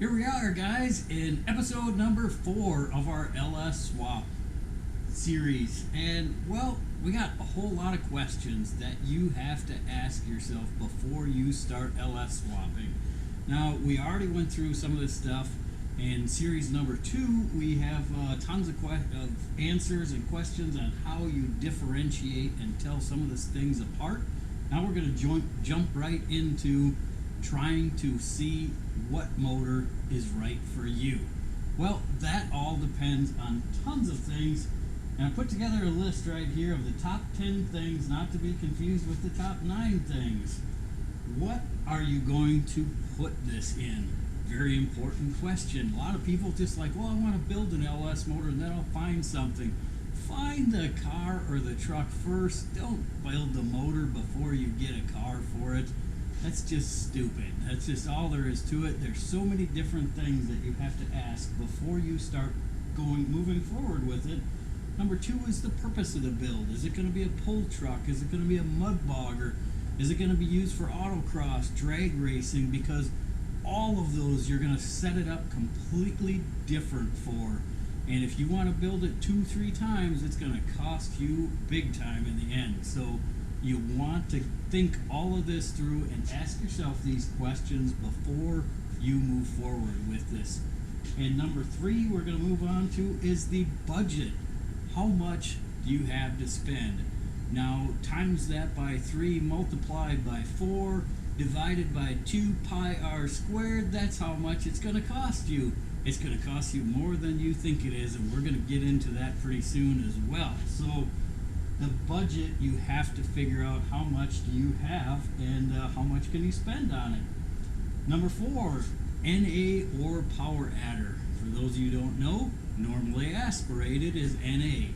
Here we are, guys, in episode number 4 of our L.S.Swap series. And, well, we got a whole lot of questions that you have to ask yourself before you start LS swapping. Now, we already went through some of this stuff. In series number 2, we have tons of answers and questions on how you differentiate and tell some of these things apart. Now we're going to jump right into trying to see what motor is right for you. Well, that all depends on tons of things, and I put together a list right here of the top 10 things, not to be confused with the top 9 things. What are you going to put this in? Very important question. A lot of people just like, well, I want to build an LS motor and then I'll find something. Find the car or the truck first. Don't build the motor before you get a car for it. That's just stupid. That's just all there is to it. There's so many different things that you have to ask before you start moving forward with it. Number 2 is the purpose of the build. Is it going to be a pull truck? Is it going to be a mud bogger? Is it going to be used for autocross, drag racing? Because all of those you're going to set it up completely different for. And if you want to build it 2-3 times, it's going to cost you big time in the end. So you want to think all of this through and ask yourself these questions before you move forward with this. And number 3 we're going to move on to is the budget. How much do you have to spend? Now times that by 3 multiplied by 4 divided by 2 pi r squared. That's how much it's going to cost you. It's going to cost you more than you think it is, and we're going to get into that pretty soon as well. So the budget, you have to figure out how much do you have and how much can you spend on it. Number 4, NA or power adder. For those of you who don't know, normally aspirated is NA.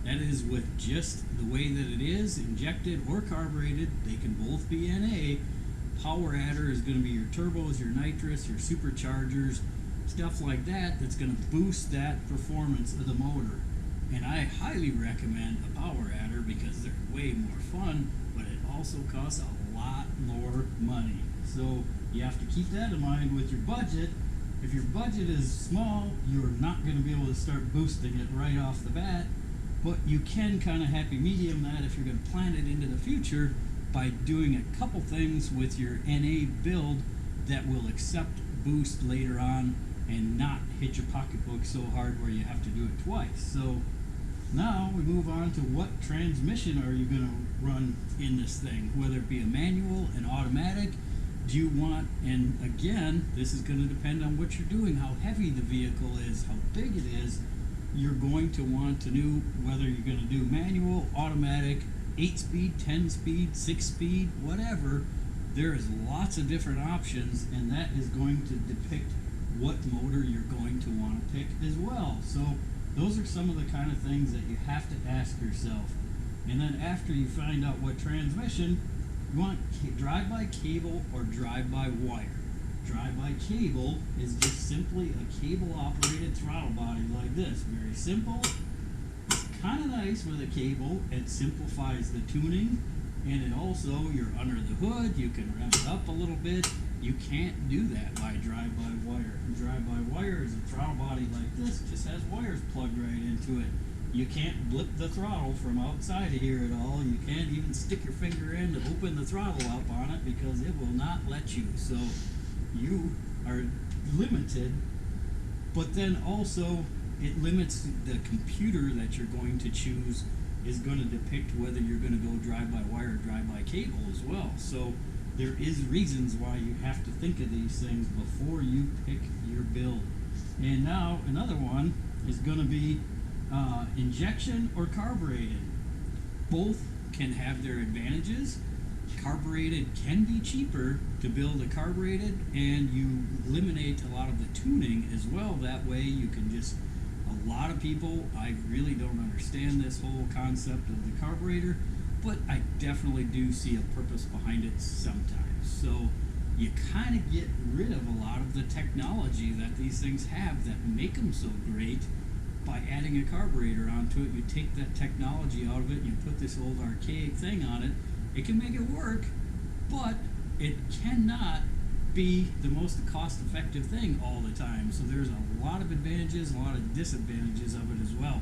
That is with just the way that it is, injected or carbureted. They can both be NA. Power adder is going to be your turbos, your nitrous, your superchargers, stuff like that that's going to boost that performance of the motor. And I highly recommend a power adder because they're way more fun, but it also costs a lot more money. So you have to keep that in mind with your budget. If your budget is small, you're not going to be able to start boosting it right off the bat, but you can kind of happy medium that if you're going to plan it into the future by doing a couple things with your NA build that will accept boost later on and not hit your pocketbook so hard where you have to do it twice. So now we move on to what transmission are you going to run in this thing, whether it be a manual, an automatic. Do you want, and again, this is going to depend on what you're doing, how heavy the vehicle is, how big it is. You're going to want to know whether you're going to do manual, automatic, 8-speed, 10-speed, 6-speed, whatever. There is lots of different options, and that is going to depict what motor you're going to want to pick as well. So those are some of the kind of things that you have to ask yourself. And then after you find out what transmission, you want drive-by cable or drive-by wire. Drive-by cable is just simply a cable-operated throttle body like this. Very simple. It's kind of nice with a cable. It simplifies the tuning, and it also, you're under the hood, you can rev it up a little bit. You can't do that by drive-by wire. Drive-by wire is a throttle body like this, just has wires plugged right into it. You can't blip the throttle from outside of here at all. You can't even stick your finger in to open the throttle up on it because it will not let you. So you are limited, but then also it limits the computer that you're going to choose is going to depict whether you're going to go drive-by-wire or drive-by-cable as well. So there is reasons why you have to think of these things before you pick your build. And now another one is going to be injection or carbureted. Both can have their advantages. Carbureted can be cheaper to build a carbureted, and you eliminate a lot of the tuning as well. That way you can just, a lot of people, I really don't understand this whole concept of the carburetor, but I definitely do see a purpose behind it sometimes. So you kind of get rid of a lot of the technology that these things have that make them so great by adding a carburetor onto it. You take that technology out of it and you put this old archaic thing on it. It can make it work, but it cannot be the most cost-effective thing all the time. So there's a lot of advantages, a lot of disadvantages of it as well.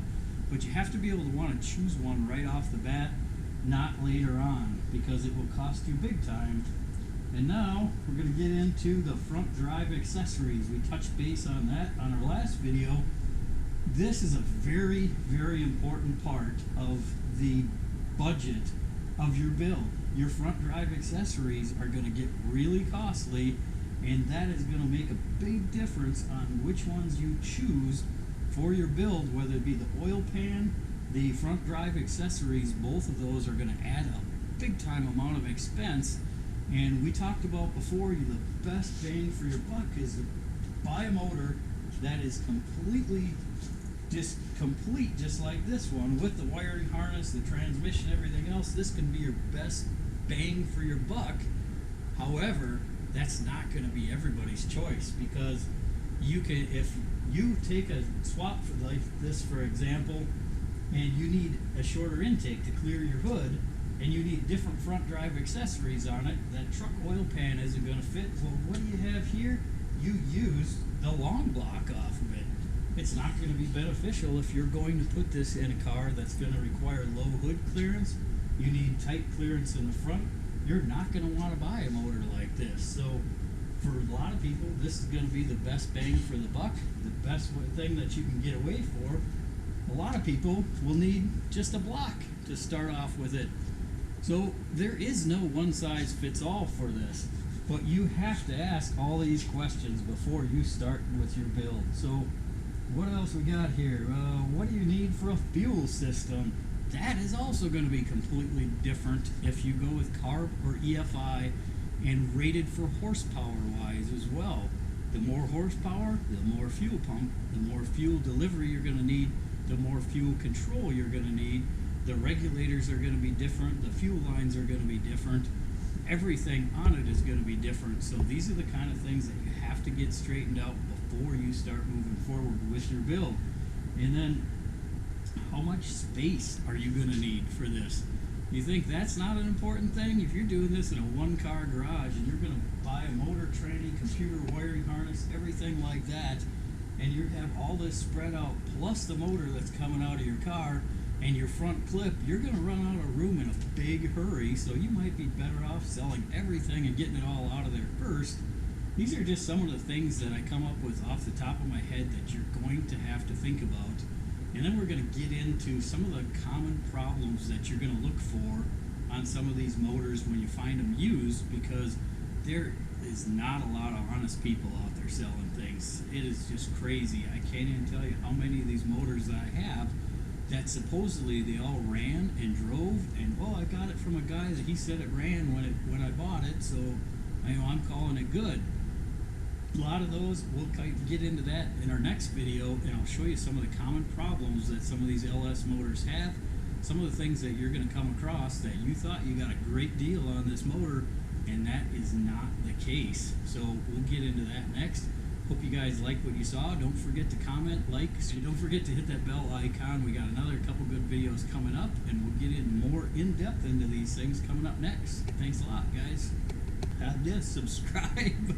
But you have to be able to want to choose one right off the bat, not later on, because it will cost you big time. And now we're going to get into the front drive accessories. We touched base on that on our last video. This is a very, very important part of the budget of your build. Your front drive accessories are going to get really costly, and that is going to make a big difference on which ones you choose for your build, whether it be the oil pan, the front drive accessories. Both of those are going to add a big time amount of expense. And we talked about before, the best bang for your buck is to buy a motor that is complete, just like this one, with the wiring harness, the transmission, everything else. This can be your best bang for your buck. However, that's not going to be everybody's choice, because you can, if you take a swap for like this, for example, and you need a shorter intake to clear your hood, and you need different front drive accessories on it, that truck oil pan isn't going to fit. Well, what do you have here? You use the long block off of it. It's not going to be beneficial if you're going to put this in a car that's going to require low hood clearance. You need tight clearance in the front. You're not going to want to buy a motor like this. So for a lot of people, this is going to be the best bang for the buck, the best thing that you can get away for. A lot of people will need just a block to start off with it. So there is no one size fits all for this, but you have to ask all these questions before you start with your build. So what else we got here? What do you need for a fuel system? That is also going to be completely different if you go with carb or EFI, and rated for horsepower wise as well. The more horsepower, the more fuel pump, the more fuel delivery you're going to need, the more fuel control you're going to need. The regulators are going to be different, the fuel lines are going to be different, everything on it is going to be different. So these are the kind of things that you have to get straightened out before you start moving forward with your build. And then, how much space are you going to need for this? You think that's not an important thing? If you're doing this in a one-car garage and you're going to buy a motor, tranny, computer, wiring harness, everything like that, and you have all this spread out, plus the motor that's coming out of your car, and your front clip, you're going to run out of room in a big hurry. So you might be better off selling everything and getting it all out of there first. These are just some of the things that I come up with off the top of my head that you're going to have to think about. And then we're going to get into some of the common problems that you're going to look for on some of these motors when you find them used, because there is not a lot of honest people out there selling things. It is just crazy. I can't even tell you how many of these motors that I have that supposedly they all ran and drove, and I got it from a guy that he said it ran when I bought it, so I'm calling it good. A lot of those, we'll get into that in our next video, and I'll show you some of the common problems that some of these LS motors have, some of the things that you're going to come across that you thought you got a great deal on this motor, and that is not the case. So we'll get into that next. Hope you guys like what you saw. Don't forget to comment, like, and don't forget to hit that bell icon. We got another couple good videos coming up, and we'll get in more in-depth into these things coming up next. Thanks a lot, guys. Subscribe.